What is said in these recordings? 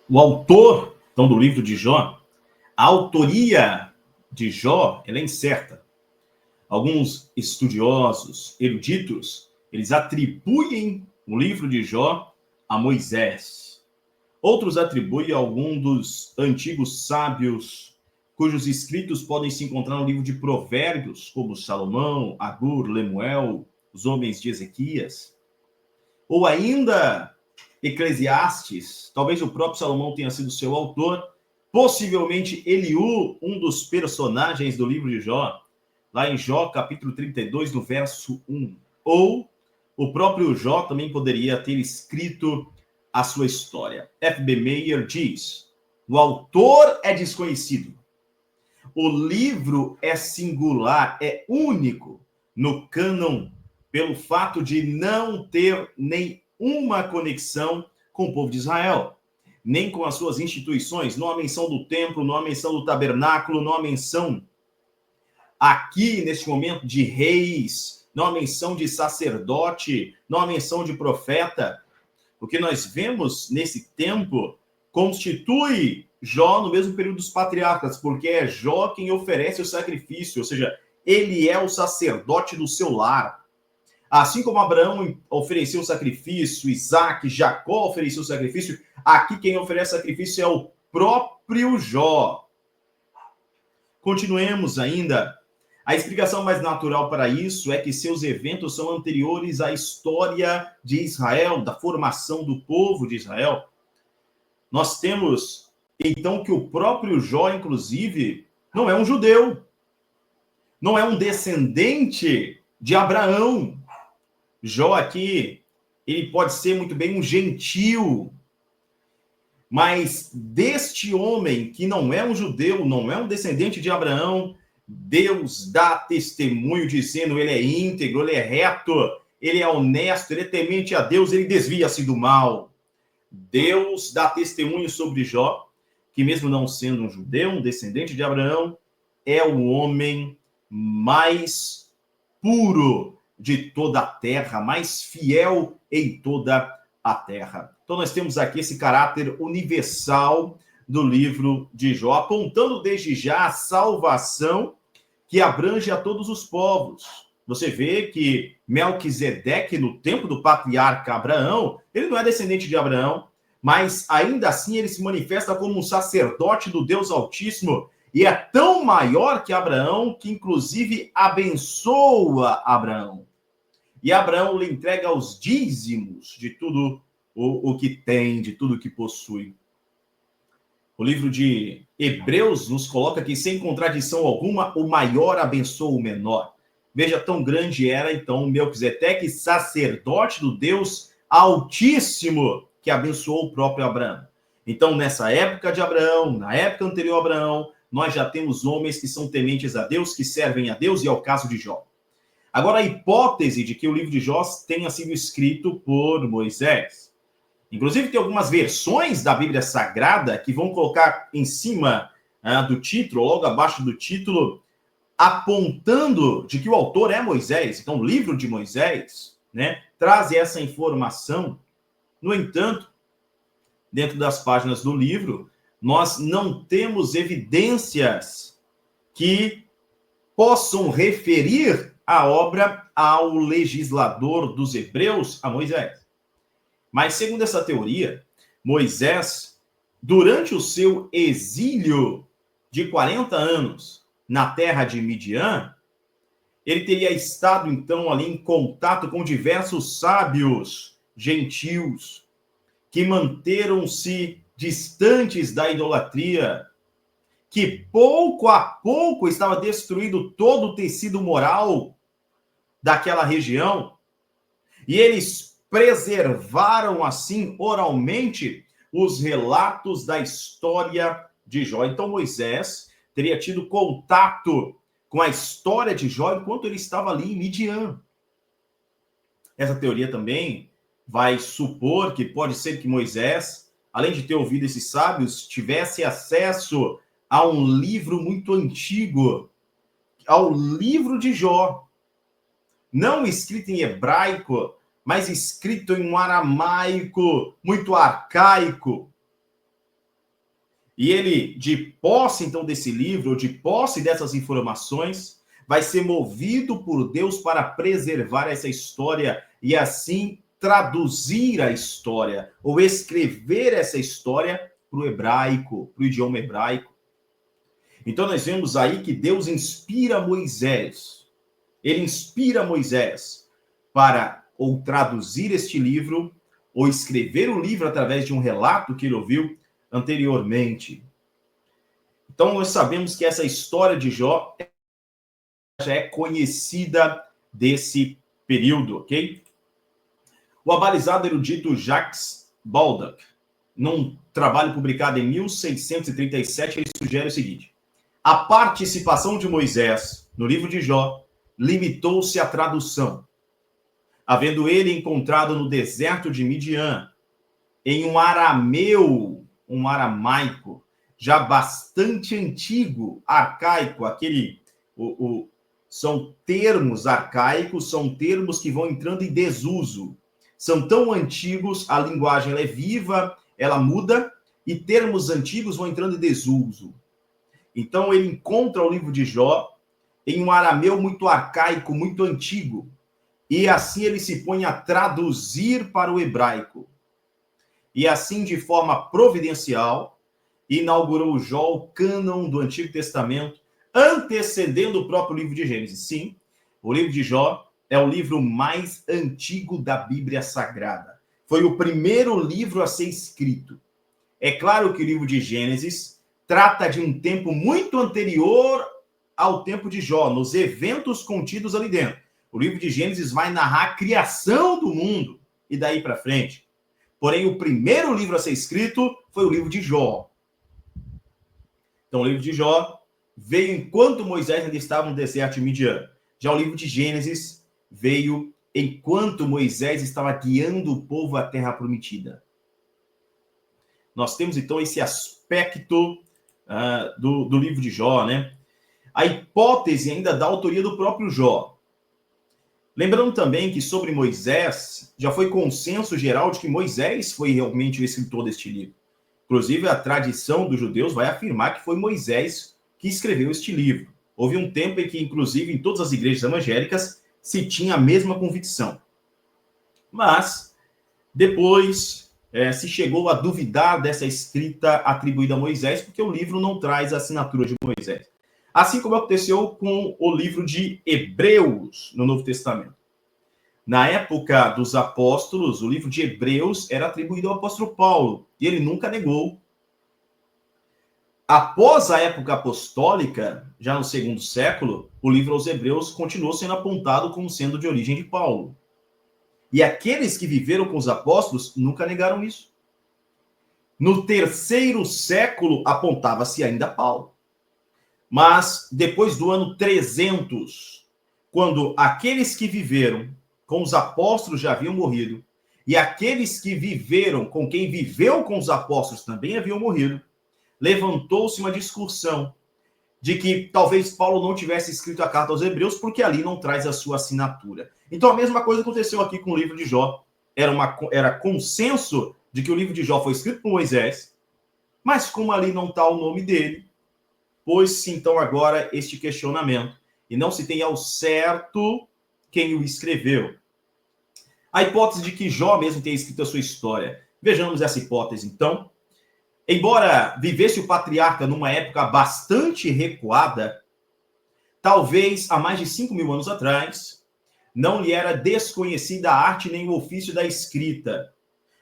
O autor, então, do livro de Jó, a autoria de Jó, ela é incerta. Alguns estudiosos, eruditos, eles atribuem o livro de Jó a Moisés. Outros atribuem a algum dos antigos sábios, cujos escritos podem se encontrar no livro de Provérbios, como Salomão, Agur, Lemuel, os homens de Ezequias. Ou ainda Eclesiastes, talvez o próprio Salomão tenha sido seu autor, possivelmente Eliú, um dos personagens do livro de Jó, lá em Jó, capítulo 32, no verso 1. Ou o próprio Jó também poderia ter escrito a sua história. F.B. Meyer diz: o autor é desconhecido. O livro é singular, é único no cânon, pelo fato de não ter nenhuma conexão com o povo de Israel, nem com as suas instituições. Não há menção do templo, não há menção do tabernáculo, não há menção aqui, neste momento, de reis, não há menção de sacerdote, não há menção de profeta. O que nós vemos nesse tempo constitui Jó no mesmo período dos patriarcas, porque é Jó quem oferece o sacrifício, ou seja, ele é o sacerdote do seu lar. Assim como Abraão ofereceu o sacrifício, Isaac, Jacó ofereceu o sacrifício, aqui quem oferece sacrifício é o próprio Jó. Continuemos ainda. A explicação mais natural para isso é que seus eventos são anteriores à história de Israel, da formação do povo de Israel. Nós temos, então, que o próprio Jó, inclusive, não é um judeu, não é um descendente de Abraão. Jó aqui, ele pode ser muito bem um gentio, mas deste homem que não é um judeu, não é um descendente de Abraão, Deus dá testemunho dizendo ele é íntegro, ele é reto, ele é honesto, ele é temente a Deus, ele desvia-se do mal. Deus dá testemunho sobre Jó, que mesmo não sendo um judeu, um descendente de Abraão, é o homem mais puro de toda a terra, mais fiel em toda a terra. Então nós temos aqui esse caráter universal do livro de Jó, apontando desde já a salvação que abrange a todos os povos. Você vê que Melquisedeque, no tempo do patriarca Abraão, ele não é descendente de Abraão, mas ainda assim ele se manifesta como um sacerdote do Deus Altíssimo, e é tão maior que Abraão, que inclusive abençoa Abraão. E Abraão lhe entrega os dízimos de tudo o que tem, de tudo o que possui. O livro de Hebreus nos coloca que, sem contradição alguma, o maior abençoa o menor. Veja, tão grande era, então, Melquisedeque, sacerdote do Deus Altíssimo, que abençoou o próprio Abraão. Então, nessa época de Abraão, na época anterior a Abraão, nós já temos homens que são tementes a Deus, que servem a Deus, e é o caso de Jó. Agora, a hipótese de que o livro de Jó tenha sido escrito por Moisés. Inclusive, tem algumas versões da Bíblia Sagrada que vão colocar em cima do título, logo abaixo do título, apontando de que o autor é Moisés. Então, o livro de Moisés, né, traz essa informação. No entanto, dentro das páginas do livro, nós não temos evidências que possam referir a obra ao legislador dos hebreus, a Moisés. Mas, segundo essa teoria, Moisés, durante o seu exílio de 40 anos na terra de Midian, ele teria estado, então, ali em contato com diversos sábios gentios que manteram-se distantes da idolatria, que pouco a pouco estava destruindo todo o tecido moral daquela região, e eles preservaram, assim, oralmente, os relatos da história de Jó. Então, Moisés teria tido contato com a história de Jó enquanto ele estava ali em Midian. Essa teoria também vai supor que pode ser que Moisés, além de ter ouvido esses sábios, tivesse acesso a um livro muito antigo, ao livro de Jó, não escrito em hebraico, mas escrito em um aramaico muito arcaico. E ele, de posse, então, desse livro, de posse dessas informações, vai ser movido por Deus para preservar essa história e, assim, traduzir a história, ou escrever essa história para o hebraico, para o idioma hebraico. Então, nós vemos aí que Deus inspira Moisés. Ele inspira Moisés para ou traduzir este livro, ou escrever o livro através de um relato que ele ouviu anteriormente. Então, nós sabemos que essa história de Jó já é conhecida desse período, ok? O abalizado erudito Jacques Baldock, num trabalho publicado em 1637, ele sugere o seguinte: a participação de Moisés no livro de Jó limitou-se à tradução, havendo ele encontrado no deserto de Midian, em um arameu, um aramaico, já bastante antigo, arcaico, são termos arcaicos, são termos que vão entrando em desuso. São tão antigos, a linguagem ela é viva, ela muda, e termos antigos vão entrando em desuso. Então, ele encontra o livro de Jó em um arameu muito arcaico, muito antigo, e assim ele se põe a traduzir para o hebraico. E assim, de forma providencial, inaugurou Jó o cânon do Antigo Testamento, antecedendo o próprio livro de Gênesis. Sim, o livro de Jó é o livro mais antigo da Bíblia Sagrada. Foi o primeiro livro a ser escrito. É claro que o livro de Gênesis trata de um tempo muito anterior ao tempo de Jó, nos eventos contidos ali dentro. O livro de Gênesis vai narrar a criação do mundo e daí para frente. Porém, o primeiro livro a ser escrito foi o livro de Jó. Então, o livro de Jó veio enquanto Moisés ainda estava no deserto de Midian. Já o livro de Gênesis veio enquanto Moisés estava guiando o povo à terra prometida. Nós temos, então, esse aspecto do livro de Jó, né? A hipótese ainda da autoria do próprio Jó. Lembrando também que sobre Moisés, já foi consenso geral de que Moisés foi realmente o escritor deste livro. Inclusive, a tradição dos judeus vai afirmar que foi Moisés que escreveu este livro. Houve um tempo em que, inclusive, em todas as igrejas evangélicas, se tinha a mesma convicção. Mas, depois, se chegou a duvidar dessa escrita atribuída a Moisés, porque o livro não traz a assinatura de Moisés. Assim como aconteceu com o livro de Hebreus, no Novo Testamento. Na época dos apóstolos, o livro de Hebreus era atribuído ao apóstolo Paulo, e ele nunca negou. Após a época apostólica, já no segundo século, o livro aos Hebreus continuou sendo apontado como sendo de origem de Paulo. E aqueles que viveram com os apóstolos nunca negaram isso. No terceiro século, apontava-se ainda Paulo. Mas depois do ano 300, quando aqueles que viveram com os apóstolos já haviam morrido, e aqueles que viveram com quem viveu com os apóstolos também haviam morrido, levantou-se uma discussão de que talvez Paulo não tivesse escrito a carta aos Hebreus, porque ali não traz a sua assinatura. Então a mesma coisa aconteceu aqui com o livro de Jó. Era consenso de que o livro de Jó foi escrito por Moisés, mas como ali não está o nome dele, pôs-se então agora este questionamento, e não se tem ao certo quem o escreveu. A hipótese de que Jó mesmo tenha escrito a sua história. Vejamos essa hipótese, então. Embora vivesse o patriarca numa época bastante recuada, talvez há mais de 5.000 anos atrás, não lhe era desconhecida a arte nem o ofício da escrita.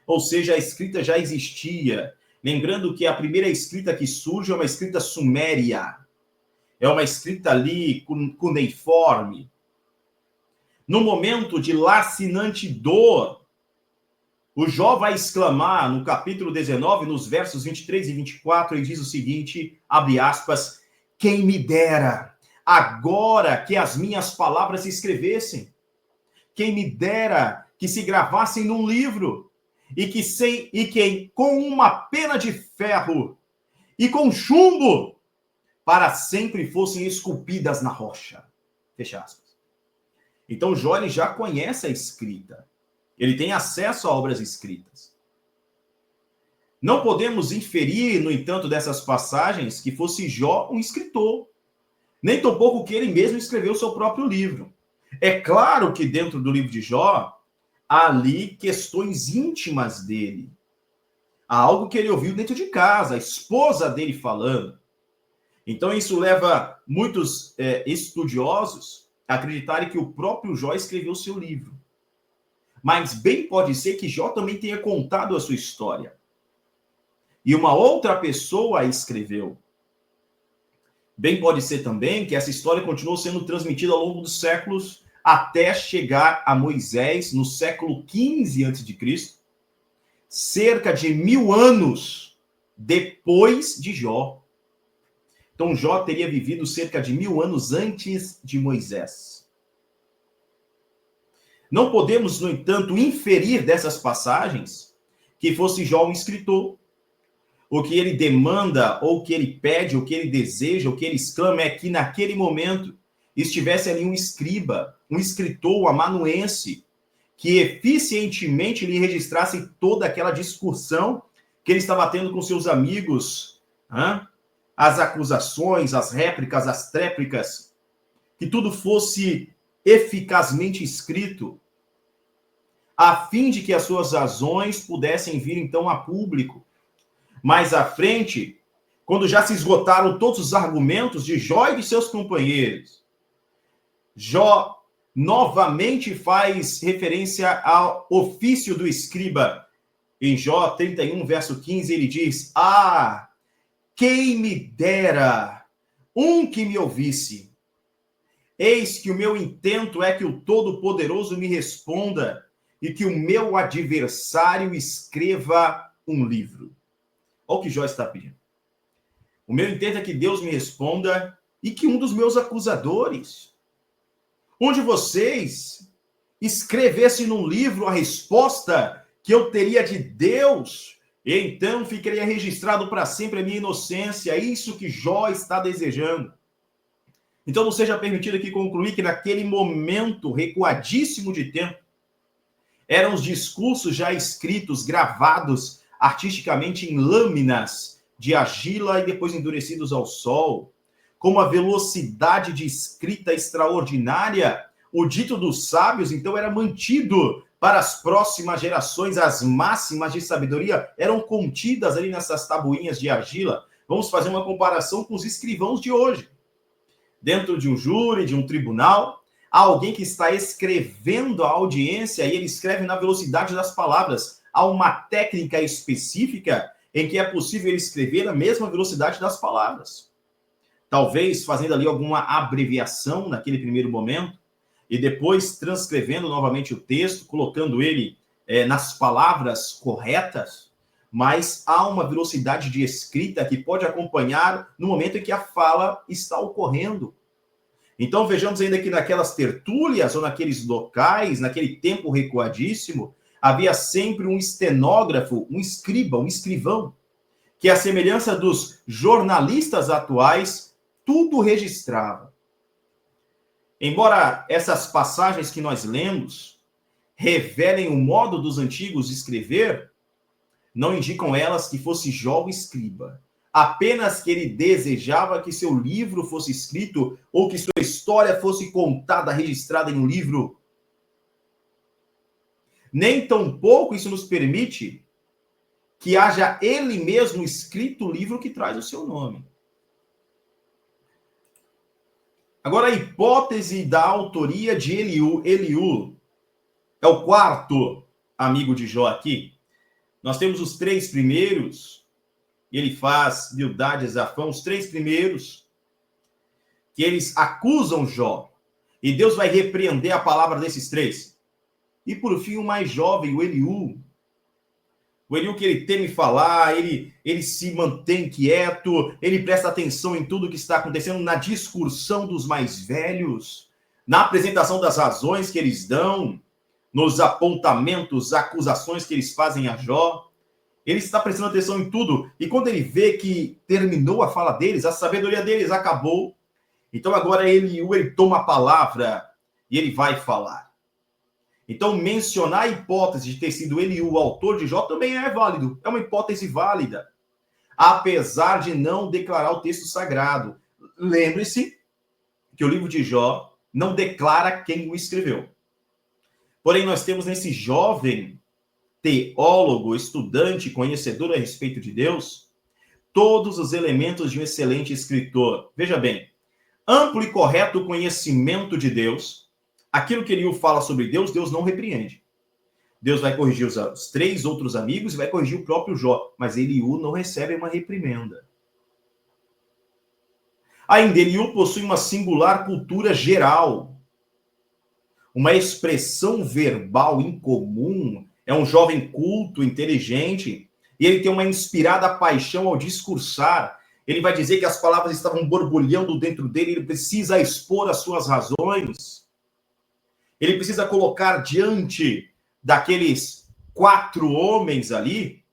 Ou seja, a escrita já existia. Lembrando que a primeira escrita que surge é uma escrita suméria. É uma escrita ali cuneiforme. No momento de lacinante dor, o Jó vai exclamar no capítulo 19, nos versos 23 e 24, ele diz o seguinte, abre aspas, quem me dera agora que as minhas palavras se escrevessem, quem me dera que se gravassem num livro, e que com uma pena de ferro e com chumbo para sempre fossem esculpidas na rocha. Fecha aspas. Então Jó ele já conhece a escrita. Ele tem acesso a obras escritas. Não podemos inferir, no entanto, dessas passagens que fosse Jó um escritor, nem tampouco que ele mesmo escreveu o seu próprio livro. É claro que dentro do livro de Jó, há ali questões íntimas dele. Há algo que ele ouviu dentro de casa, a esposa dele falando. Então isso leva muitos estudiosos a acreditarem que o próprio Jó escreveu o seu livro. Mas bem pode ser que Jó também tenha contado a sua história. E uma outra pessoa a escreveu. Bem pode ser também que essa história continuou sendo transmitida ao longo dos séculos até chegar a Moisés no século XV a.C., cerca de 1000 anos depois de Jó. Então Jó teria vivido cerca de 1000 anos antes de Moisés. Não podemos, no entanto, inferir dessas passagens que fosse Jó um escritor. O que ele demanda, ou o que ele pede, o que ele deseja, o que ele exclama é que naquele momento estivesse ali um escriba, um escritor, um amanuense, que eficientemente lhe registrasse toda aquela discussão que ele estava tendo com seus amigos, as acusações, as réplicas, as tréplicas, que tudo fosse eficazmente escrito, a fim de que as suas razões pudessem vir então a público. Mais à frente, quando já se esgotaram todos os argumentos de Jó e de seus companheiros, Jó novamente faz referência ao ofício do escriba. Em Jó 31, verso 15, ele diz: Ah, quem me dera um que me ouvisse. Eis que o meu intento é que o Todo-Poderoso me responda e que o meu adversário escreva um livro. Olha o que Jó está pedindo. O meu intento é que Deus me responda e que um dos meus acusadores, um de vocês, escrevesse num livro a resposta que eu teria de Deus, e então ficaria registrado para sempre a minha inocência. É isso que Jó está desejando. Então não seja permitido aqui concluir que naquele momento recuadíssimo de tempo, eram os discursos já escritos, gravados artisticamente em lâminas de argila e depois endurecidos ao sol. Com uma velocidade de escrita extraordinária, o dito dos sábios, então, era mantido para as próximas gerações. As máximas de sabedoria eram contidas ali nessas tabuinhas de argila. Vamos fazer uma comparação com os escrivãos de hoje. Dentro de um júri, de um tribunal, há alguém que está escrevendo a audiência e ele escreve na velocidade das palavras. Há uma técnica específica em que é possível ele escrever na mesma velocidade das palavras. Talvez fazendo ali alguma abreviação naquele primeiro momento e depois transcrevendo novamente o texto, colocando ele nas palavras corretas, mas há uma velocidade de escrita que pode acompanhar no momento em que a fala está ocorrendo. Então vejamos ainda que naquelas tertúlias ou naqueles locais, naquele tempo recuadíssimo, havia sempre um estenógrafo, um escriba, um escrivão, que, à semelhança dos jornalistas atuais, tudo registrava. Embora essas passagens que nós lemos revelem o modo dos antigos de escrever, não indicam elas que fosse Jó o escriba. Apenas que ele desejava que seu livro fosse escrito ou que sua história fosse contada, registrada em um livro. Nem tampouco isso nos permite que haja ele mesmo escrito o livro que traz o seu nome. Agora, a hipótese da autoria de Eliú. Eliú é o quarto amigo de Jó aqui. Nós temos os três primeiros, ele faz Bildade e Zafão, os três primeiros, que eles acusam Jó. E Deus vai repreender a palavra desses três. E por fim, o mais jovem, o Eliú. O Eliú que ele teme falar, ele se mantém quieto, ele presta atenção em tudo que está acontecendo, na discussão dos mais velhos, na apresentação das razões que eles dão, nos apontamentos, acusações que eles fazem a Jó. Ele está prestando atenção em tudo. E quando ele vê que terminou a fala deles, a sabedoria deles acabou, então agora ele toma a palavra e ele vai falar. Então, mencionar a hipótese de ter sido Eliú o autor de Jó também é válido. É uma hipótese válida, apesar de não declarar o texto sagrado. Lembre-se que o livro de Jó não declara quem o escreveu. Porém, nós temos nesse jovem teólogo, estudante, conhecedor a respeito de Deus, todos os elementos de um excelente escritor. Veja bem, amplo e correto conhecimento de Deus. Aquilo que Eliú fala sobre Deus, Deus não repreende. Deus vai corrigir os 3 outros amigos e vai corrigir o próprio Jó, mas Eliú não recebe uma reprimenda. Ainda, Eliú possui uma singular cultura geral, uma expressão verbal incomum, é um jovem culto, inteligente, e ele tem uma inspirada paixão ao discursar. Ele vai dizer que as palavras estavam borbulhando dentro dele, ele precisa expor as suas razões. Ele precisa colocar diante daqueles 4 homens ali,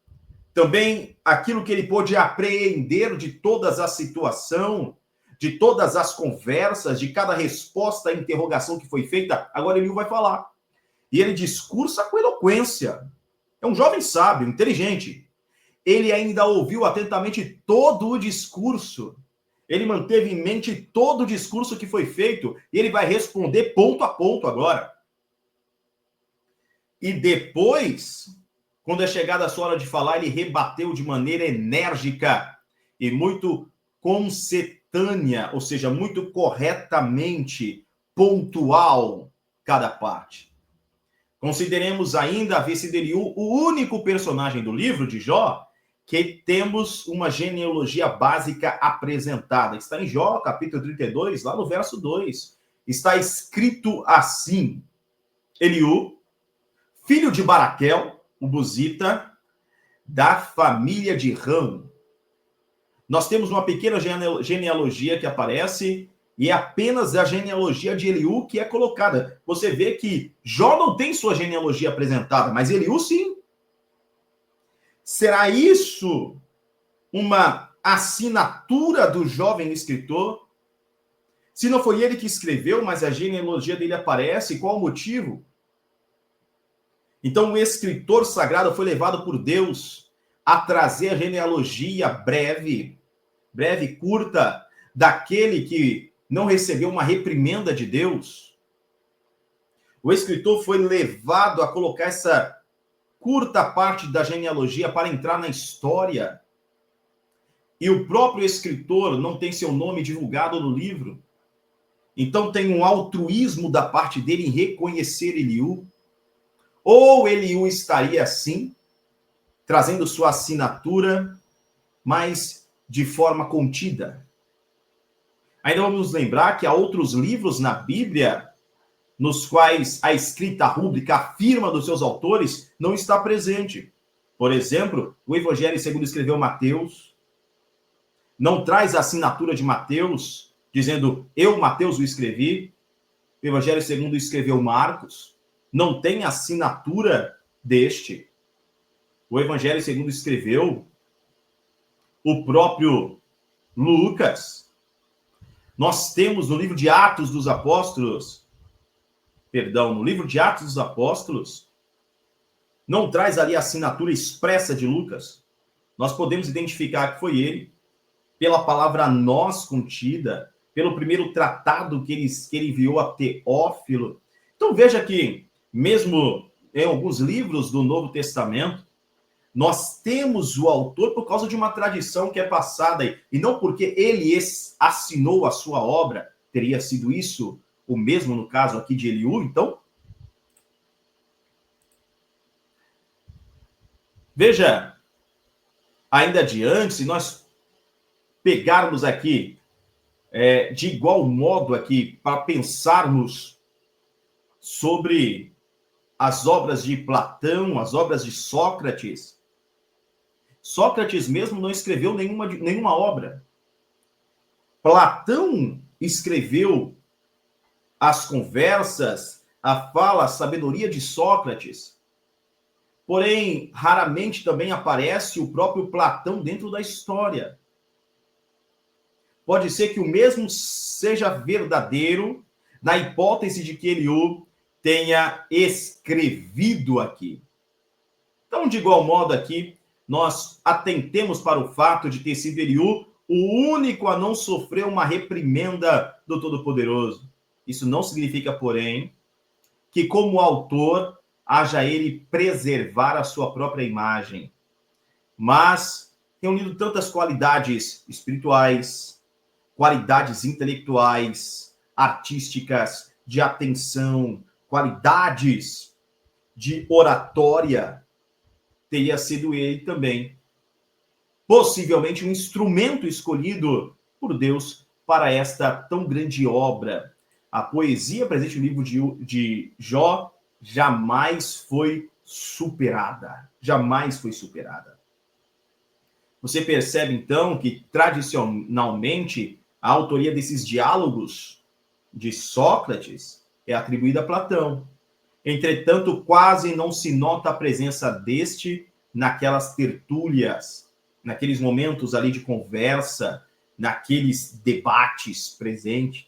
também aquilo que ele pôde apreender de todas a situação, de todas as conversas, de cada resposta à interrogação que foi feita. Agora ele vai falar. E ele discursa com eloquência. É um jovem sábio, inteligente. Ele ainda ouviu atentamente todo o discurso. Ele manteve em mente todo o discurso que foi feito. E ele vai responder ponto a ponto agora. E depois, quando é chegada a sua hora de falar, ele rebateu de maneira enérgica e muito concetânea, ou seja, muito corretamente pontual cada parte. Consideremos ainda a vez de Eliú o único personagem do livro de Jó que temos uma genealogia básica apresentada. Está em Jó, capítulo 32, lá no verso 2. Está escrito assim: Eliú, filho de Baraquel, o Buzita, da família de Rão. Nós temos uma pequena genealogia que aparece, e é apenas a genealogia de Eliú que é colocada. Você vê que Jó não tem sua genealogia apresentada, mas Eliú sim. Será isso uma assinatura do jovem escritor? Se não foi ele que escreveu, mas a genealogia dele aparece, qual o motivo? Então, o escritor sagrado foi levado por Deus a trazer a genealogia breve, curta, daquele que não recebeu uma reprimenda de Deus. O escritor foi levado a colocar essa curta parte da genealogia para entrar na história. E o próprio escritor não tem seu nome divulgado no livro. Então, tem um altruísmo da parte dele em reconhecer Eliú. Ou Eliú estaria assim, trazendo sua assinatura, mas de forma contida. Ainda vamos lembrar que há outros livros na Bíblia nos quais a escrita rúbrica, a firma dos seus autores, não está presente. Por exemplo, o Evangelho segundo escreveu Mateus, não traz a assinatura de Mateus, dizendo, eu, Mateus, o escrevi. O Evangelho segundo escreveu Marcos, não tem assinatura deste. O Evangelho segundo escreveu o próprio Lucas. Nós temos no livro de Atos dos Apóstolos, no livro de Atos dos Apóstolos, não traz ali a assinatura expressa de Lucas. Nós podemos identificar que foi ele, pela palavra nós contida, pelo primeiro tratado que ele enviou a Teófilo. Então veja que, mesmo em alguns livros do Novo Testamento, nós temos o autor por causa de uma tradição que é passada, e não porque ele assinou a sua obra. Teria sido isso o mesmo no caso aqui de Eliú, então? Veja, ainda adiante, se nós pegarmos aqui, de igual modo aqui, para pensarmos sobre as obras de Platão, as obras de Sócrates. Sócrates mesmo não escreveu nenhuma obra. Platão escreveu as conversas, a fala, a sabedoria de Sócrates. Porém, raramente também aparece o próprio Platão dentro da história. Pode ser que o mesmo seja verdadeiro na hipótese de que Eliú tenha escrevido aqui. Então, de igual modo aqui, nós atentemos para o fato de ter sido Eliú o único a não sofrer uma reprimenda do Todo-Poderoso. Isso não significa, porém, que como autor haja ele preservar a sua própria imagem, mas reunindo tantas qualidades espirituais, qualidades intelectuais, artísticas, de atenção, qualidades de oratória, teria sido ele também, possivelmente, um instrumento escolhido por Deus para esta tão grande obra. A poesia presente no livro de Jó jamais foi superada. Jamais foi superada. Você percebe, então, que, tradicionalmente, a autoria desses diálogos de Sócrates é atribuída a Platão. Entretanto, quase não se nota a presença deste naquelas tertúlias, naqueles momentos ali de conversa, naqueles debates presentes.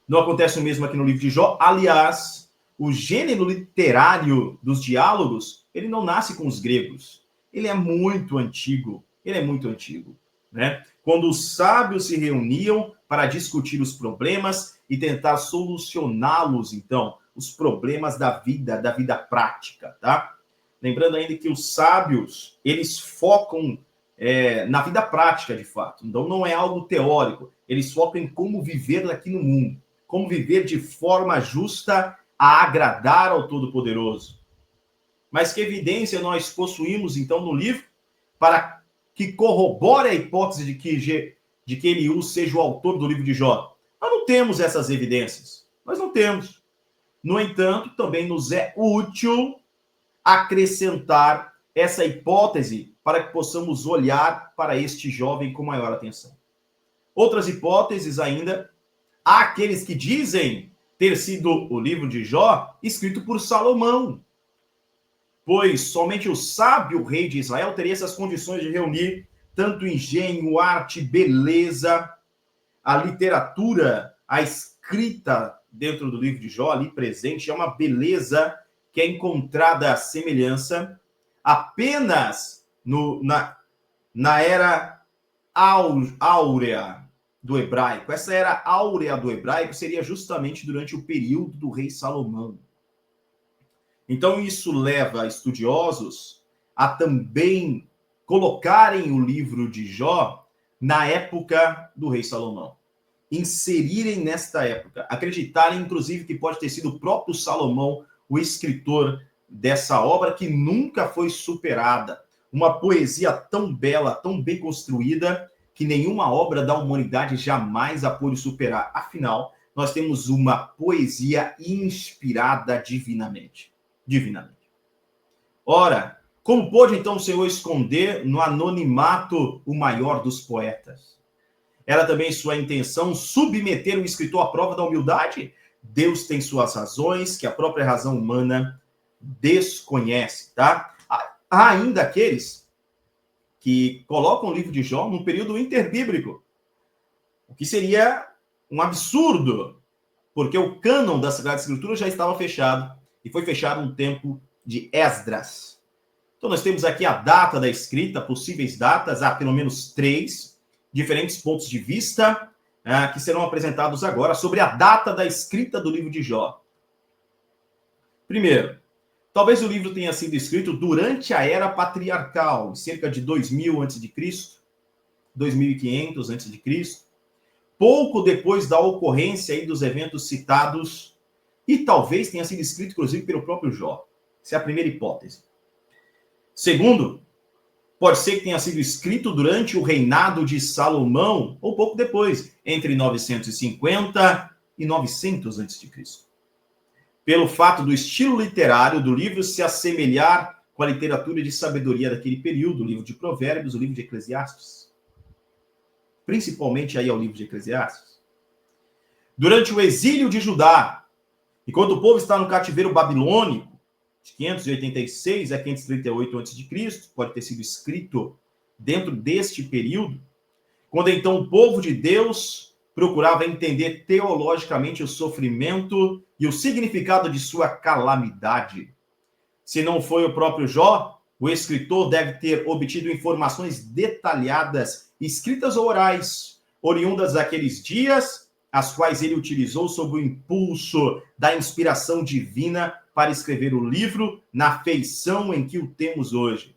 Não acontece o mesmo aqui no livro de Jó. Aliás, o gênero literário dos diálogos, ele não nasce com os gregos. Ele é muito antigo. Ele é muito antigo, né? Quando os sábios se reuniam para discutir os problemas e tentar solucioná-los, então, os problemas da vida prática, tá? Lembrando ainda que os sábios, eles focam na vida prática, de fato. Então, não é algo teórico. Eles focam em como viver aqui no mundo, como viver de forma justa a agradar ao Todo-Poderoso. Mas que evidência nós possuímos, então, no livro para que corrobore a hipótese de que Eliú seja o autor do livro de Jó? Nós não temos essas evidências. Nós não temos. No entanto, também nos é útil acrescentar essa hipótese para que possamos olhar para este jovem com maior atenção. Outras hipóteses ainda, há aqueles que dizem ter sido o livro de Jó escrito por Salomão, pois somente o sábio rei de Israel teria essas condições de reunir tanto engenho, arte, beleza, a literatura, a escrita dentro do livro de Jó, ali presente, é uma beleza que é encontrada a semelhança apenas na era áurea do hebraico. Essa era áurea do hebraico seria justamente durante o período do rei Salomão. Então, isso leva estudiosos a também colocarem o livro de Jó na época do rei Salomão. Inserirem nesta época. Acreditarem, inclusive, que pode ter sido o próprio Salomão o escritor dessa obra que nunca foi superada. Uma poesia tão bela, tão bem construída, que nenhuma obra da humanidade jamais a pôde superar. Afinal, nós temos uma poesia inspirada divinamente. Ora, como pôde então o Senhor esconder no anonimato o maior dos poetas? Era também sua intenção submeter o escritor à prova da humildade? Deus tem suas razões que a própria razão humana desconhece, tá? Há ainda aqueles que colocam o livro de Jó num período interbíblico, o que seria um absurdo, porque o cânon da Sagrada Escritura já estava fechado, e foi fechado no tempo de Esdras. Então, nós temos aqui a data da escrita, possíveis datas, há pelo menos 3 diferentes pontos de vista que serão apresentados agora sobre a data da escrita do livro de Jó. Primeiro, talvez o livro tenha sido escrito durante a era patriarcal, cerca de 2000 a.C., 2500 a.C., pouco depois da ocorrência aí dos eventos citados, e talvez tenha sido escrito, inclusive, pelo próprio Jó. Essa é a primeira hipótese. Segundo, pode ser que tenha sido escrito durante o reinado de Salomão, ou pouco depois, entre 950 e 900 a.C. Pelo fato do estilo literário do livro se assemelhar com a literatura de sabedoria daquele período, o livro de Provérbios, o livro de Eclesiastes. Principalmente aí ao livro de Eclesiastes. Durante o exílio de Judá, enquanto o povo está no cativeiro babilônico, de 586 a 538 a.C., pode ter sido escrito dentro deste período, quando então o povo de Deus procurava entender teologicamente o sofrimento e o significado de sua calamidade. Se não foi o próprio Jó, o escritor deve ter obtido informações detalhadas, escritas ou orais, oriundas daqueles dias, as quais ele utilizou sob o impulso da inspiração divina para escrever o livro na feição em que o temos hoje.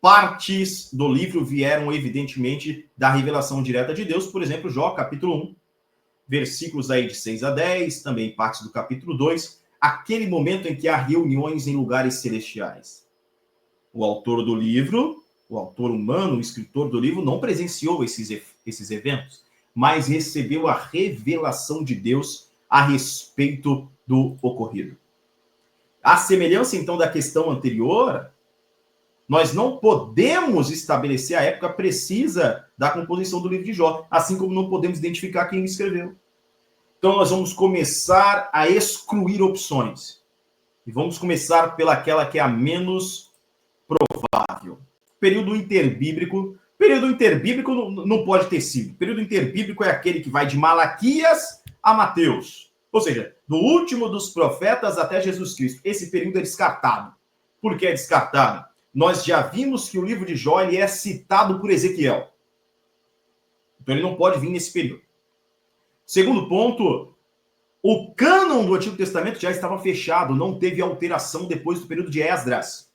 Partes do livro vieram, evidentemente, da revelação direta de Deus, por exemplo, Jó, capítulo 1, versículos aí de 6 a 10, também partes do capítulo 2, aquele momento em que há reuniões em lugares celestiais. O autor do livro, o autor humano, o escritor do livro, não presenciou esses eventos, mas recebeu a revelação de Deus a respeito do ocorrido. A semelhança, então, da questão anterior, nós não podemos estabelecer a época precisa da composição do livro de Jó, assim como não podemos identificar quem escreveu. Então, nós vamos começar a excluir opções. E vamos começar pelaquela que é a menos provável. Período interbíblico. Período interbíblico não pode ter sido. Período interbíblico é aquele que vai de Malaquias a Mateus. Ou seja, do último dos profetas até Jesus Cristo. Esse período é descartado. Por que é descartado? Nós já vimos que o livro de Jó ele é citado por Ezequiel. Então, ele não pode vir nesse período. Segundo ponto, o cânon do Antigo Testamento já estava fechado, não teve alteração depois do período de Esdras.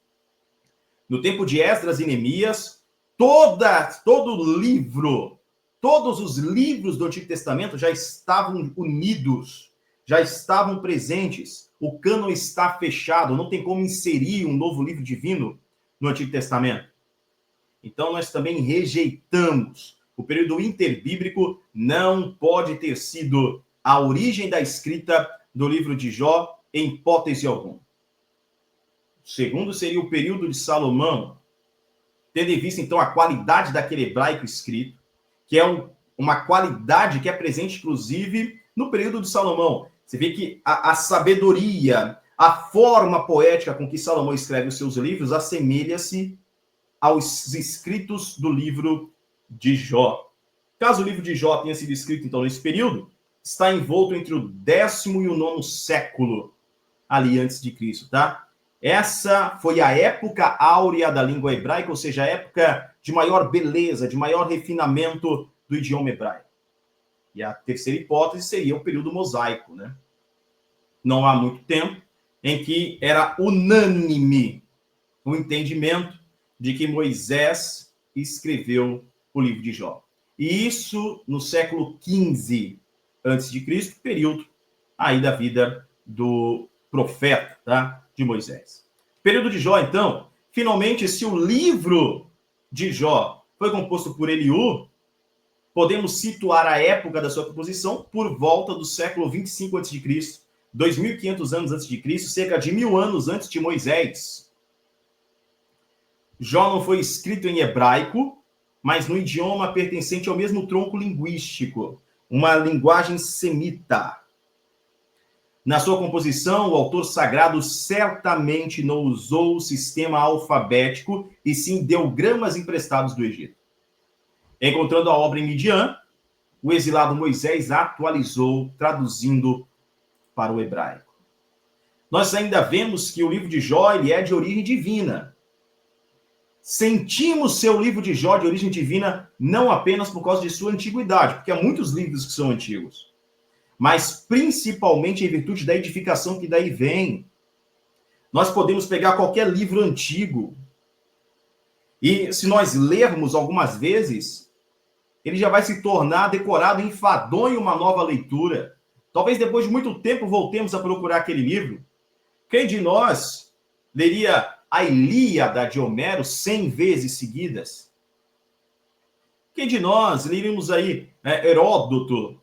No tempo de Esdras e Neemias, todo livro, todos os livros do Antigo Testamento já estavam unidos, já estavam presentes. O cânon está fechado, não tem como inserir um novo livro divino no Antigo Testamento. Então, nós também rejeitamos. O período interbíblico não pode ter sido a origem da escrita do livro de Jó, em hipótese alguma. O segundo seria o período de Salomão, tendo em vista, então, a qualidade daquele hebraico escrito, que é uma qualidade que é presente, inclusive, no período de Salomão. Você vê que a sabedoria, a forma poética com que Salomão escreve os seus livros assemelha-se aos escritos do livro de Jó. Caso o livro de Jó tenha sido escrito, então, nesse período, está envolto entre o 10º e o 9º século, ali antes de Cristo, tá? Essa foi a época áurea da língua hebraica, ou seja, a época de maior beleza, de maior refinamento do idioma hebraico. E a terceira hipótese seria o período mosaico, né? Não há muito tempo em que era unânime o entendimento de que Moisés escreveu o livro de Jó. E isso no século XV a.C., período aí da vida do profeta, tá? De Moisés. Período de Jó, então, finalmente, se o livro de Jó foi composto por Eliú, podemos situar a época da sua composição por volta do século 25 a.C., 2.500 anos antes de Cristo, cerca de 1.000 anos antes de Moisés. Jó não foi escrito em hebraico, mas no idioma pertencente ao mesmo tronco linguístico, uma linguagem semita. Na sua composição, o autor sagrado certamente não usou o sistema alfabético e sim ideogramas emprestados do Egito. Encontrando a obra em Midian, o exilado Moisés atualizou, traduzindo para o hebraico. Nós ainda vemos que o livro de Jó ele é de origem divina. Sentimos seu livro de Jó de origem divina não apenas por causa de sua antiguidade, porque há muitos livros que são antigos, mas principalmente em virtude da edificação que daí vem. Nós podemos pegar qualquer livro antigo e, se nós lermos algumas vezes, ele já vai se tornar decorado, enfadonho uma nova leitura. Talvez depois de muito tempo voltemos a procurar aquele livro. Quem de nós leria a Ilíada de Homero 100 vezes seguidas? Quem de nós leríamos aí Heródoto,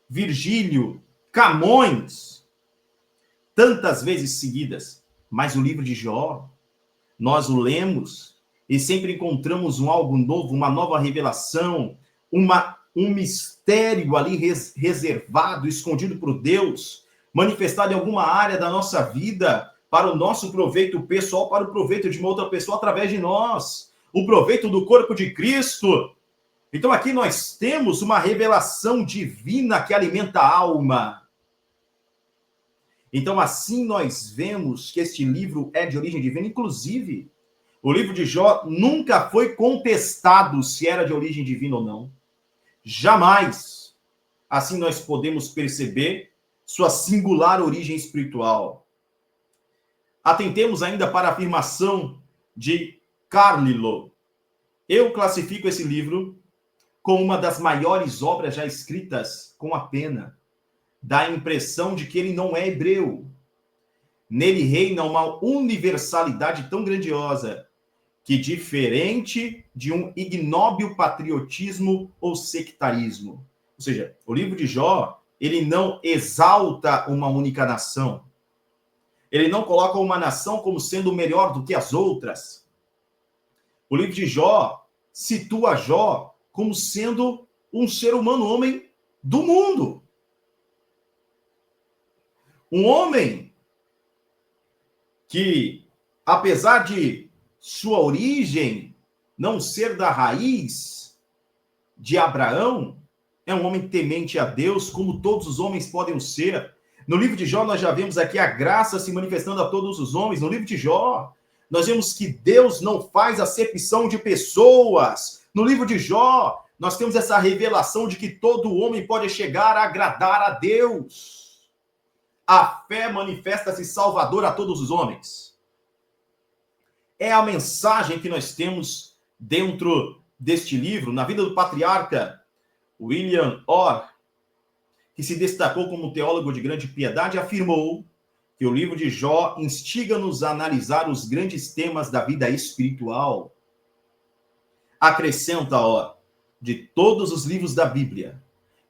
Virgílio, Camões, tantas vezes seguidas? Mas o livro de Jó, nós o lemos e sempre encontramos algo novo, uma nova revelação, um mistério ali reservado, escondido por Deus, manifestado em alguma área da nossa vida, para o nosso proveito pessoal, para o proveito de uma outra pessoa através de nós. O proveito do corpo de Cristo. Então aqui nós temos uma revelação divina que alimenta a alma. Então assim nós vemos que este livro é de origem divina. Inclusive, o livro de Jó nunca foi contestado se era de origem divina ou não. Jamais. Assim nós podemos perceber sua singular origem espiritual. Atentemos ainda para a afirmação de Carlyle. Eu classifico esse livro como uma das maiores obras já escritas com a pena. Dá a impressão de que ele não é hebreu. Nele reina uma universalidade tão grandiosa que diferente de um ignóbil patriotismo ou sectarismo. Ou seja, o livro de Jó, ele não exalta uma única nação. Ele não coloca uma nação como sendo melhor do que as outras. O livro de Jó situa Jó como sendo um ser humano, um homem do mundo. Um homem que, apesar de sua origem não ser da raiz de Abraão, é um homem temente a Deus, como todos os homens podem ser. No livro de Jó, nós já vemos aqui a graça se manifestando a todos os homens. No livro de Jó, nós vemos que Deus não faz acepção de pessoas. No livro de Jó, nós temos essa revelação de que todo homem pode chegar a agradar a Deus. A fé manifesta-se salvadora a todos os homens. É a mensagem que nós temos dentro deste livro, na vida do patriarca William Orr, que se destacou como teólogo de grande piedade, afirmou que o livro de Jó instiga-nos a analisar os grandes temas da vida espiritual. Acrescenta, Orr, de todos os livros da Bíblia,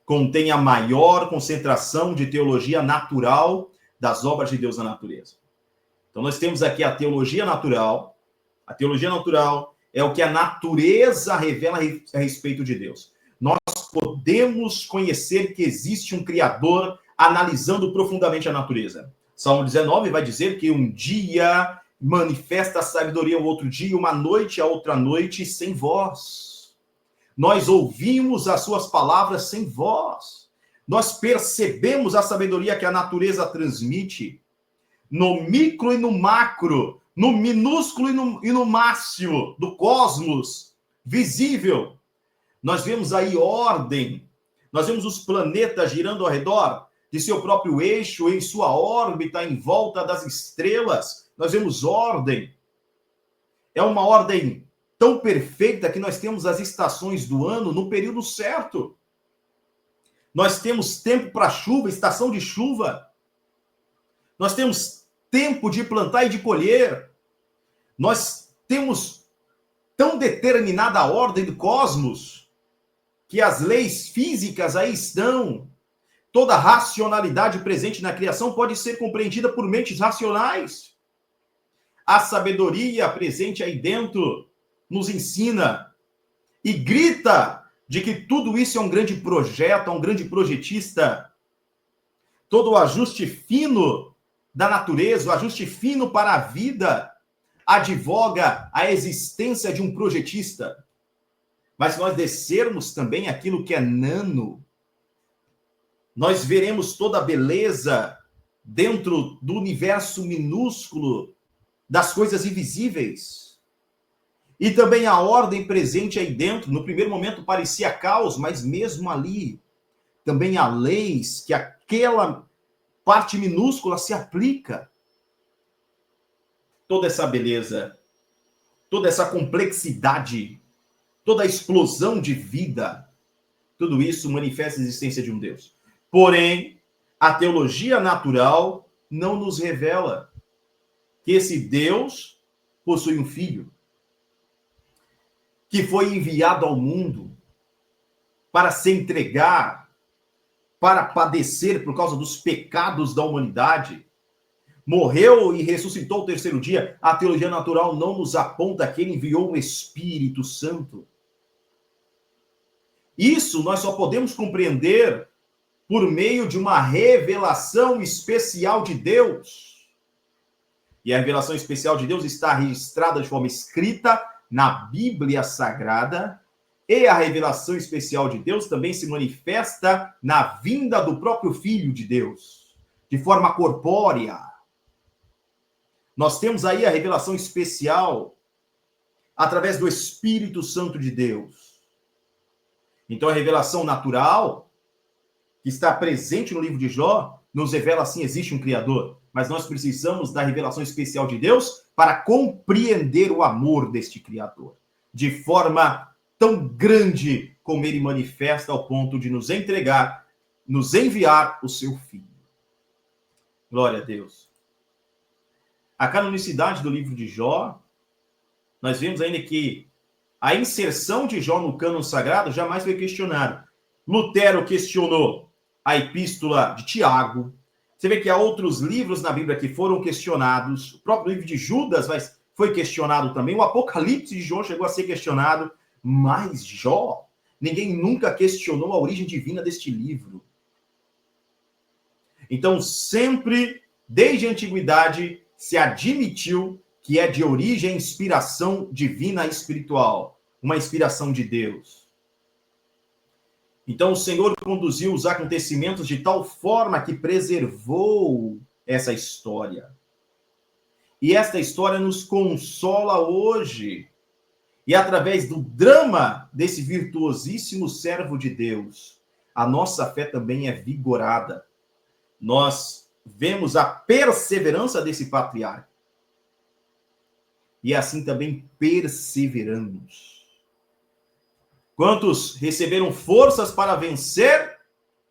contém a maior concentração de teologia natural das obras de Deus na natureza. Então, nós temos aqui a teologia natural. A teologia natural é o que a natureza revela a respeito de Deus. Nós podemos conhecer que existe um Criador analisando profundamente a natureza. Salmo 19 vai dizer que um dia manifesta a sabedoria, o outro dia, uma noite, a outra noite, sem voz. Nós ouvimos as suas palavras sem voz. Nós percebemos a sabedoria que a natureza transmite no micro e no macro, no minúsculo e no máximo do cosmos visível. Nós vemos aí ordem, nós vemos os planetas girando ao redor de seu próprio eixo, em sua órbita, em volta das estrelas. Nós vemos ordem. É uma ordem tão perfeita que nós temos as estações do ano no período certo. Nós temos tempo para chuva, estação de chuva. Nós temos tempo de plantar e de colher. Nós temos tão determinada a ordem do cosmos que as leis físicas aí estão. Toda a racionalidade presente na criação pode ser compreendida por mentes racionais. A sabedoria presente aí dentro nos ensina e grita de que tudo isso é um grande projeto, um grande projetista. Todo o ajuste fino da natureza, o ajuste fino para a vida, advoga a existência de um projetista. Mas se nós descermos também aquilo que é nano, nós veremos toda a beleza dentro do universo minúsculo das coisas invisíveis. E também a ordem presente aí dentro, no primeiro momento parecia caos, mas mesmo ali, também há leis que aquela parte minúscula se aplica. Toda essa beleza, toda essa complexidade, toda a explosão de vida, tudo isso manifesta a existência de um Deus. Porém, a teologia natural não nos revela que esse Deus possui um filho, que foi enviado ao mundo para se entregar, para padecer por causa dos pecados da humanidade, morreu e ressuscitou ao terceiro dia. A teologia natural não nos aponta que ele enviou o Espírito Santo. Isso nós só podemos compreender por meio de uma revelação especial de Deus. E a revelação especial de Deus está registrada de forma escrita na Bíblia Sagrada E a revelação especial de Deus também se manifesta na vinda do próprio Filho de Deus, de forma corpórea. Nós temos aí a revelação especial através do Espírito Santo de Deus. Então, a revelação natural, que está presente no livro de Jó, nos revela assim, existe um Criador. Mas nós precisamos da revelação especial de Deus para compreender o amor deste Criador, de forma tão grande como ele manifesta ao ponto de nos entregar, nos enviar o seu Filho. Glória a Deus. A canonicidade do livro de Jó, nós vemos ainda que a inserção de Jó no cânon sagrado jamais foi questionada. Lutero questionou a epístola de Tiago. Você vê que há outros livros na Bíblia que foram questionados. O próprio livro de Judas foi questionado também. O Apocalipse de João chegou a ser questionado. Mas Jó, ninguém nunca questionou a origem divina deste livro. Então, sempre, desde a antiguidade, se admitiu que é de origem inspiração divina espiritual, uma inspiração de Deus. Então, o Senhor conduziu os acontecimentos de tal forma que preservou essa história. E esta história nos consola hoje. E através do drama desse virtuosíssimo servo de Deus, a nossa fé também é vigorada. Nós vemos a perseverança desse patriarca. E assim também perseveramos. Quantos receberam forças para vencer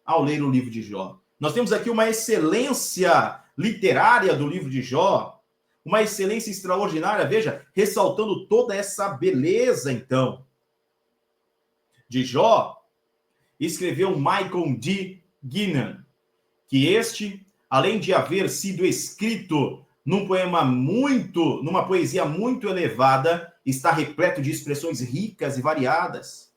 ao ler o livro de Jó? Nós temos aqui uma excelência literária do livro de Jó, uma excelência extraordinária, veja, ressaltando toda essa beleza, então, de Jó, escreveu Michael D. Guinan, que além de haver sido escrito numa poesia muito elevada, está repleto de expressões ricas e variadas.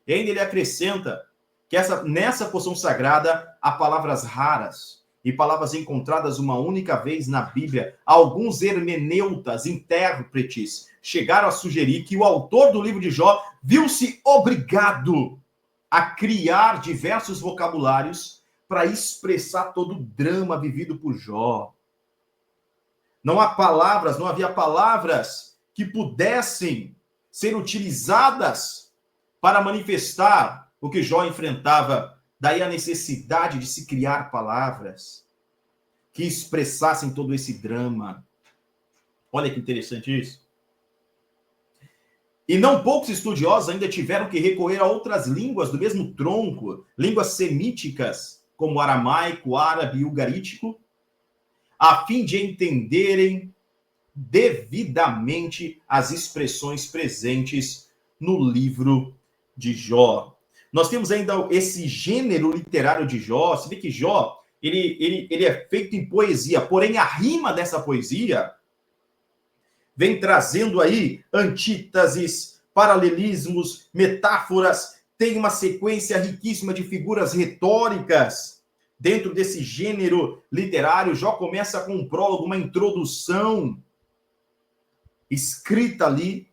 E ainda ele acrescenta que nessa porção sagrada há palavras raras e palavras encontradas uma única vez na Bíblia. Alguns hermeneutas, intérpretes, chegaram a sugerir que o autor do livro de Jó viu-se obrigado a criar diversos vocabulários para expressar todo o drama vivido por Jó. Não havia palavras que pudessem ser utilizadas para manifestar o que Jó enfrentava. Daí a necessidade de se criar palavras que expressassem todo esse drama. Olha que interessante isso. E não poucos estudiosos ainda tiveram que recorrer a outras línguas do mesmo tronco, línguas semíticas, como o aramaico, o árabe e o ugarítico, a fim de entenderem devidamente as expressões presentes no livro de Jó. Nós temos ainda esse gênero literário de Jó. Você vê que Jó, ele é feito em poesia, porém a rima dessa poesia vem trazendo aí antíteses, paralelismos, metáforas, tem uma sequência riquíssima de figuras retóricas dentro desse gênero literário. Jó começa com um prólogo, uma introdução escrita ali,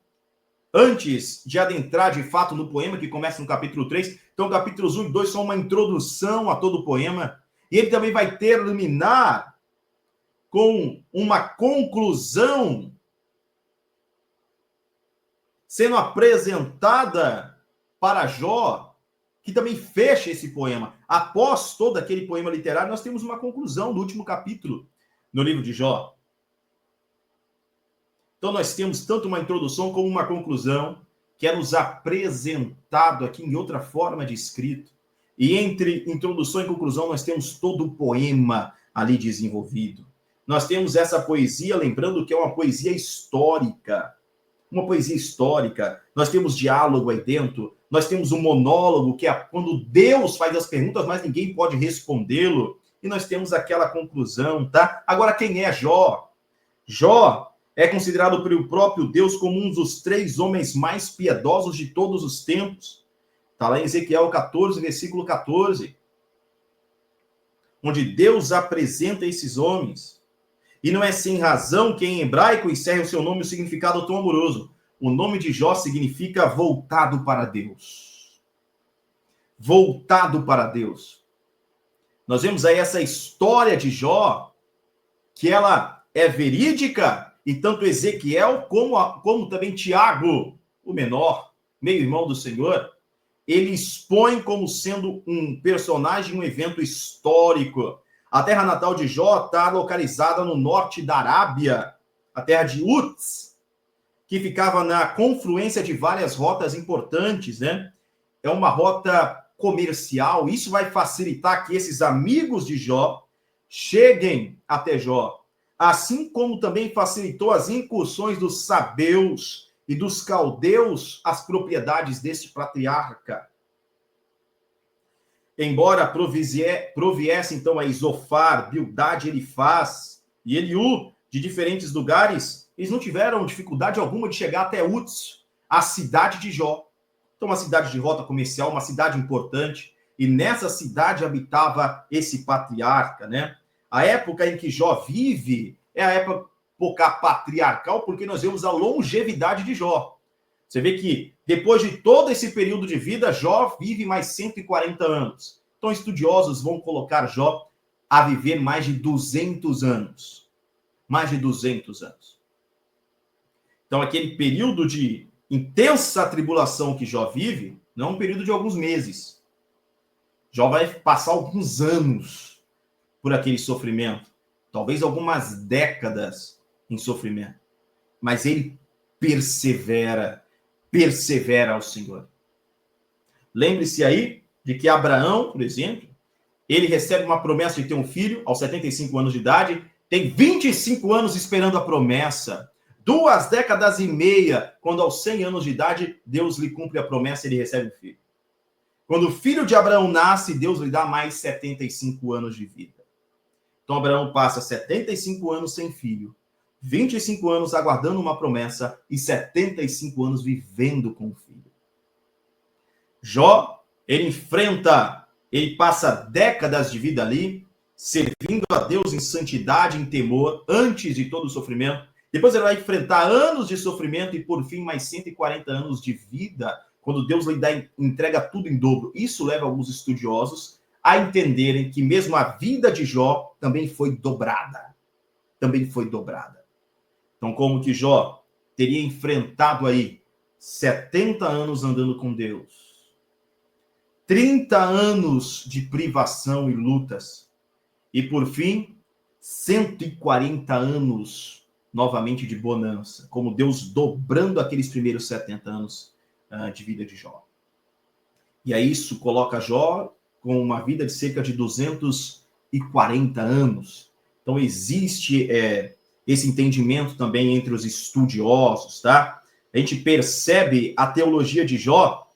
antes de adentrar de fato no poema, que começa no capítulo 3. Então, capítulos 1 e 2 são uma introdução a todo o poema. E ele também vai terminar com uma conclusão sendo apresentada para Jó, que também fecha esse poema. Após todo aquele poema literário, nós temos uma conclusão no último capítulo no livro de Jó. Então, nós temos tanto uma introdução como uma conclusão, que é nos apresentado aqui em outra forma de escrito. E entre introdução e conclusão, nós temos todo o poema ali desenvolvido. Nós temos essa poesia, lembrando que é uma poesia histórica. Uma poesia histórica. Nós temos diálogo aí dentro. Nós temos um monólogo, que é quando Deus faz as perguntas, mas ninguém pode respondê-lo. E nós temos aquela conclusão, tá? Agora, quem é Jó? Jó é considerado pelo próprio Deus como um dos 3 homens mais piedosos de todos os tempos. Está lá em Ezequiel 14, versículo 14. Onde Deus apresenta esses homens. E não é sem razão que em hebraico encerra o seu nome o significado tão amoroso. O nome de Jó significa voltado para Deus. Voltado para Deus. Nós vemos aí essa história de Jó, que ela é verídica, e tanto Ezequiel como também Tiago, o menor, meio-irmão do Senhor, ele expõe como sendo um personagem, um evento histórico. A terra natal de Jó está localizada no norte da Arábia, a terra de Uz, que ficava na confluência de várias rotas importantes, né? É uma rota comercial. Isso vai facilitar que esses amigos de Jó cheguem até Jó, assim como também facilitou as incursões dos sabeus e dos caldeus às propriedades deste patriarca. Embora proviesse, então, a Isofar, Bildade, Elifaz e Eliú, de diferentes lugares, eles não tiveram dificuldade alguma de chegar até Uz, a cidade de Jó. Então, uma cidade de rota comercial, uma cidade importante, e nessa cidade habitava esse patriarca, né? A época em que Jó vive é a época patriarcal, porque nós vemos a longevidade de Jó. Você vê que depois de todo esse período de vida, Jó vive mais 140 anos. Então, estudiosos vão colocar Jó a viver mais de 200 anos. Mais de 200 anos. Então, aquele período de intensa tribulação que Jó vive, não é um período de alguns meses. Jó vai passar alguns anos por aquele sofrimento. Talvez algumas décadas em sofrimento. Mas ele persevera ao Senhor. Lembre-se aí de que Abraão, por exemplo, ele recebe uma promessa de ter um filho aos 75 anos de idade, tem 25 anos esperando a promessa. 2 décadas e meia, quando aos 100 anos de idade, Deus lhe cumpre a promessa e ele recebe um filho. Quando o filho de Abraão nasce, Deus lhe dá mais 75 anos de vida. Então, Abraão passa 75 anos sem filho, 25 anos aguardando uma promessa e 75 anos vivendo com o filho. Jó, ele passa décadas de vida ali, servindo a Deus em santidade, em temor, antes de todo o sofrimento. Depois ele vai enfrentar anos de sofrimento e, por fim, mais 140 anos de vida, quando Deus lhe entrega tudo em dobro. Isso leva alguns estudiosos a entenderem que mesmo a vida de Jó também foi dobrada. Também foi dobrada. Então, como que Jó teria enfrentado aí 70 anos andando com Deus, 30 anos de privação e lutas, e por fim, 140 anos novamente de bonança, como Deus dobrando aqueles primeiros 70 anos de vida de Jó. E aí isso coloca Jó com uma vida de cerca de 240 anos. Então existe esse entendimento também entre os estudiosos, tá? A gente percebe a teologia de Jó,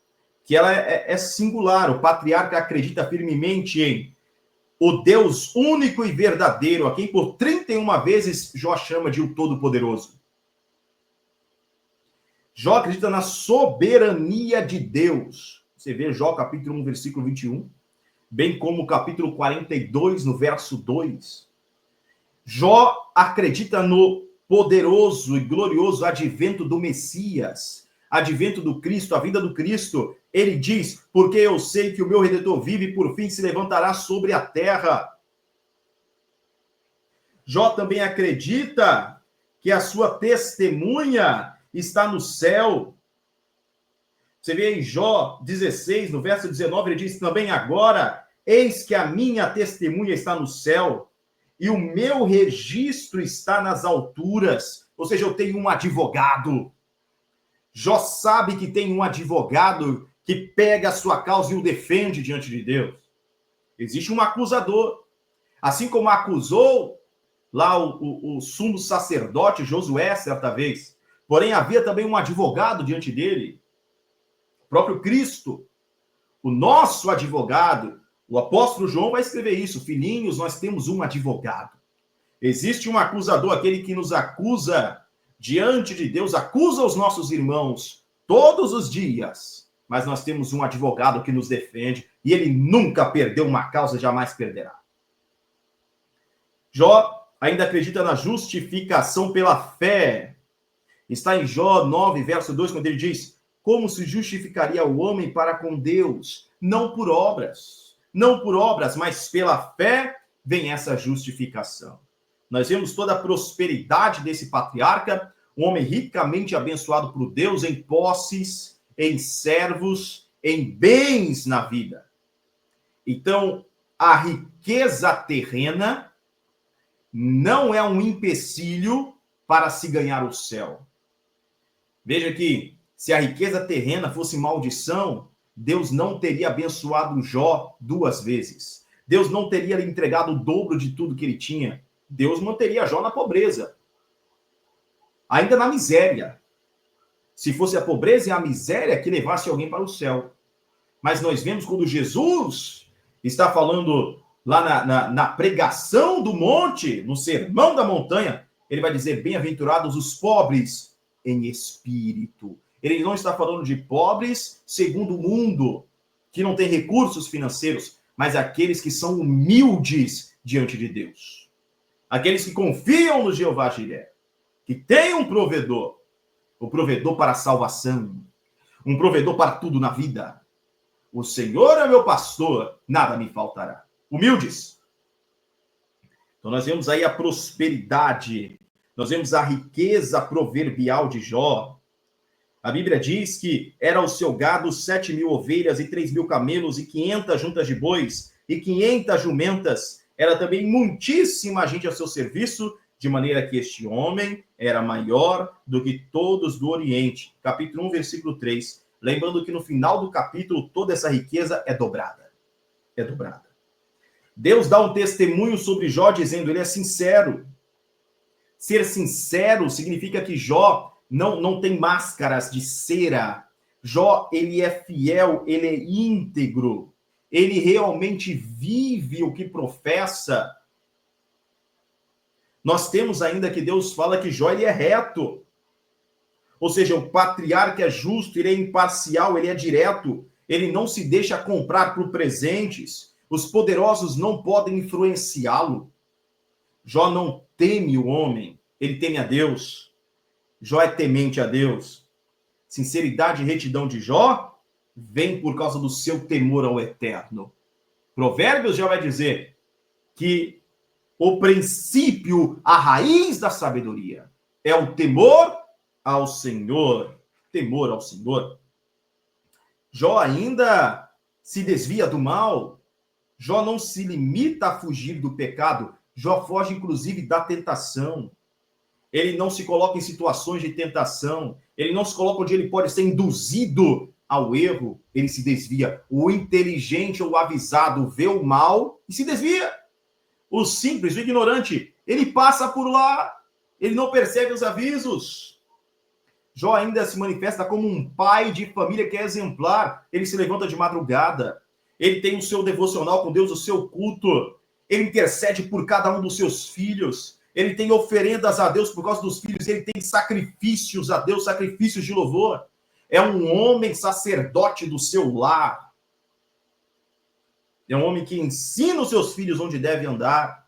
que ela é singular. O patriarca acredita firmemente em o Deus único e verdadeiro, a quem por 31 vezes Jó chama de o Todo-Poderoso. Jó acredita na soberania de Deus. Você vê Jó capítulo 1, versículo 21, bem como o capítulo 42, no verso 2. Jó acredita no poderoso e glorioso advento do Messias, advento do Cristo, a vinda do Cristo. Ele diz, porque eu sei que o meu Redentor vive e por fim se levantará sobre a terra. Jó também acredita que a sua testemunha está no céu. Você vê em Jó 16, no verso 19, ele diz também agora, eis que a minha testemunha está no céu e o meu registro está nas alturas. Ou seja, eu tenho um advogado. Jó sabe que tem um advogado que pega a sua causa e o defende diante de Deus. Existe um acusador. Assim como acusou lá o sumo sacerdote Josué, certa vez. Porém, havia também um advogado diante dele. O próprio Cristo. O nosso advogado. O apóstolo João vai escrever isso. Filhinhos, nós temos um advogado. Existe um acusador, aquele que nos acusa diante de Deus, acusa os nossos irmãos todos os dias. Mas nós temos um advogado que nos defende e ele nunca perdeu uma causa, jamais perderá. Jó ainda acredita na justificação pela fé. Está em Jó 9, verso 2, quando ele diz: como se justificaria o homem para com Deus? Não por obras. Não por obras, mas pela fé vem essa justificação. Nós vemos toda a prosperidade desse patriarca, um homem ricamente abençoado por Deus em posses, em servos, em bens na vida. Então, a riqueza terrena não é um empecilho para se ganhar o céu. Veja que, se a riqueza terrena fosse maldição, Deus não teria abençoado Jó 2 vezes. Deus não teria lhe entregado o dobro de tudo que ele tinha. Deus manteria Jó na pobreza, ainda na miséria. Se fosse a pobreza e a miséria que levasse alguém para o céu. Mas nós vemos quando Jesus está falando lá na pregação do monte, no sermão da montanha, ele vai dizer: bem-aventurados os pobres em espírito. Ele não está falando de pobres segundo o mundo, que não tem recursos financeiros, mas aqueles que são humildes diante de Deus. Aqueles que confiam no Jeová Jiré, que tem um provedor, o provedor para a salvação, um provedor para tudo na vida. O Senhor é meu pastor, nada me faltará. Humildes. Então nós vemos aí a prosperidade, nós vemos a riqueza proverbial de Jó. A Bíblia diz que era o seu gado 7.000 ovelhas e 3.000 camelos e 500 juntas de bois e 500 jumentas. Era também muitíssima gente a seu serviço, de maneira que este homem era maior do que todos do Oriente. Capítulo 1, versículo 3. Lembrando que no final do capítulo toda essa riqueza é dobrada. É dobrada. Deus dá um testemunho sobre Jó dizendo: ele é sincero. Ser sincero significa que Jó não tem máscaras de cera. Jó, ele é fiel, ele é íntegro. Ele realmente vive o que professa. Nós temos ainda que Deus fala que Jó, ele é reto. Ou seja, o patriarca é justo, ele é imparcial, ele é direto. Ele não se deixa comprar por presentes. Os poderosos não podem influenciá-lo. Jó não teme o homem, ele teme a Deus. Jó é temente a Deus. Sinceridade e retidão de Jó vem por causa do seu temor ao Eterno. Provérbios já vai dizer que o princípio, a raiz da sabedoria é o temor ao Senhor. Temor ao Senhor. Jó ainda se desvia do mal. Jó não se limita a fugir do pecado. Jó foge, inclusive, da tentação. Ele não se coloca em situações de tentação. Ele não se coloca onde ele pode ser induzido ao erro. Ele se desvia. O inteligente ou o avisado vê o mal e se desvia. O simples, o ignorante, ele passa por lá. Ele não percebe os avisos. Jó ainda se manifesta como um pai de família que é exemplar. Ele se levanta de madrugada. Ele tem o seu devocional com Deus, o seu culto. Ele intercede por cada um dos seus filhos. Ele tem oferendas a Deus por causa dos filhos. Ele tem sacrifícios a Deus, sacrifícios de louvor. É um homem sacerdote do seu lar. É um homem que ensina os seus filhos onde devem andar.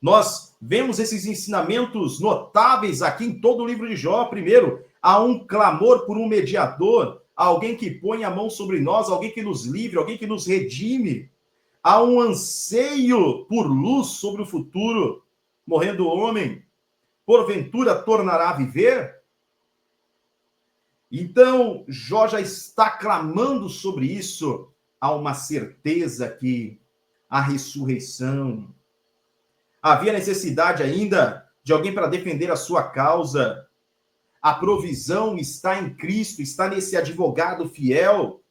Nós vemos esses ensinamentos notáveis aqui em todo o livro de Jó. Primeiro, há um clamor por um mediador, alguém que põe a mão sobre nós, alguém que nos livre, alguém que nos redime. Há um anseio por luz sobre o futuro. Morrendo o homem, porventura tornará a viver? Então, Jó já está clamando sobre isso. Há uma certeza que a ressurreição. Havia necessidade ainda de alguém para defender a sua causa. A provisão está em Cristo, está nesse advogado fiel,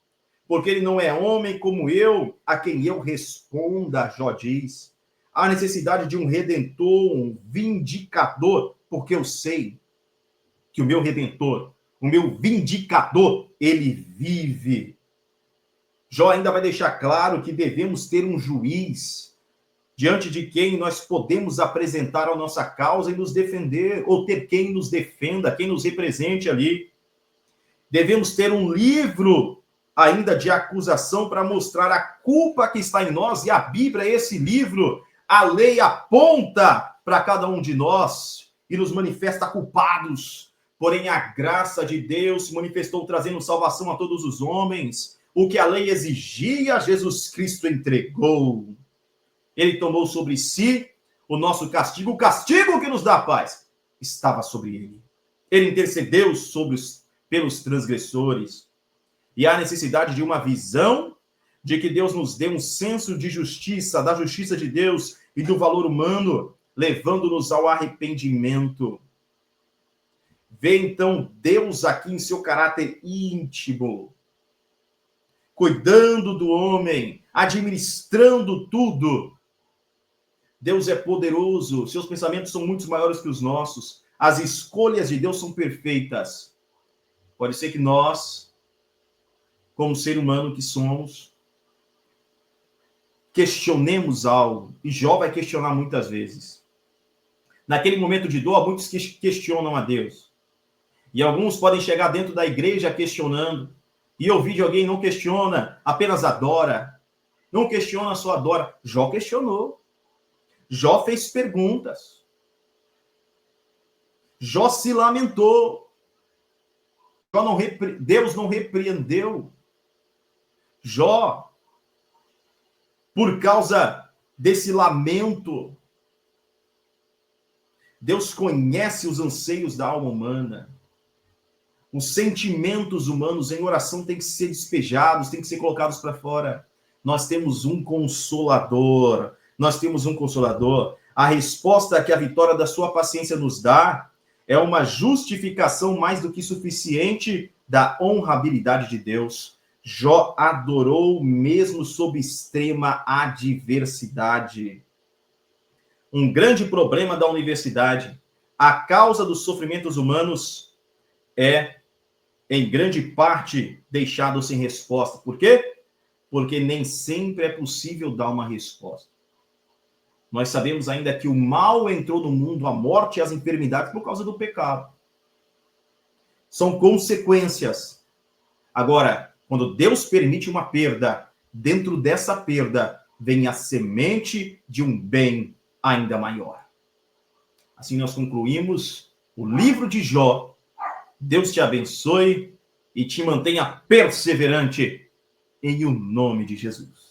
porque ele não é homem como eu, a quem eu responda, Jó diz. Há necessidade de um redentor, um vindicador, porque eu sei que o meu redentor, o meu vindicador, ele vive. Jó ainda vai deixar claro que devemos ter um juiz diante de quem nós podemos apresentar a nossa causa e nos defender, ou ter quem nos defenda, quem nos represente ali. Devemos ter um livro ainda de acusação para mostrar a culpa que está em nós, e a Bíblia é esse livro. A lei aponta para cada um de nós e nos manifesta culpados. Porém, a graça de Deus se manifestou trazendo salvação a todos os homens. O que a lei exigia, Jesus Cristo entregou. Ele tomou sobre si o nosso castigo, o castigo que nos dá a paz estava sobre ele. Ele intercedeu pelos transgressores. E há necessidade de uma visão de que Deus nos dê um senso de justiça, da justiça de Deus e do valor humano, levando-nos ao arrependimento. Vê, então, Deus aqui em seu caráter íntimo, cuidando do homem, administrando tudo. Deus é poderoso, seus pensamentos são muito maiores que os nossos. As escolhas de Deus são perfeitas. Pode ser que nós, como ser humano que somos, questionemos algo. E Jó vai questionar muitas vezes. Naquele momento de dor, muitos questionam a Deus. E alguns podem chegar dentro da igreja questionando. E ouvir de alguém, não questiona, apenas adora. Não questiona, só adora. Jó questionou. Jó fez perguntas. Jó se lamentou. Deus não repreendeu Jó por causa desse lamento. Deus conhece os anseios da alma humana. Os sentimentos humanos em oração têm que ser despejados, têm que ser colocados para fora. Nós temos um consolador. Nós temos um consolador. A resposta que a vitória da sua paciência nos dá é uma justificação mais do que suficiente da honrabilidade de Deus. Jó adorou mesmo sob extrema adversidade. Um grande problema da universidade, a causa dos sofrimentos humanos é, em grande parte, deixado sem resposta. Por quê? Porque nem sempre é possível dar uma resposta. Nós sabemos ainda que o mal entrou no mundo, a morte e as enfermidades, por causa do pecado. São consequências. Agora, quando Deus permite uma perda, dentro dessa perda vem a semente de um bem ainda maior. Assim nós concluímos o livro de Jó. Deus te abençoe e te mantenha perseverante em o nome de Jesus.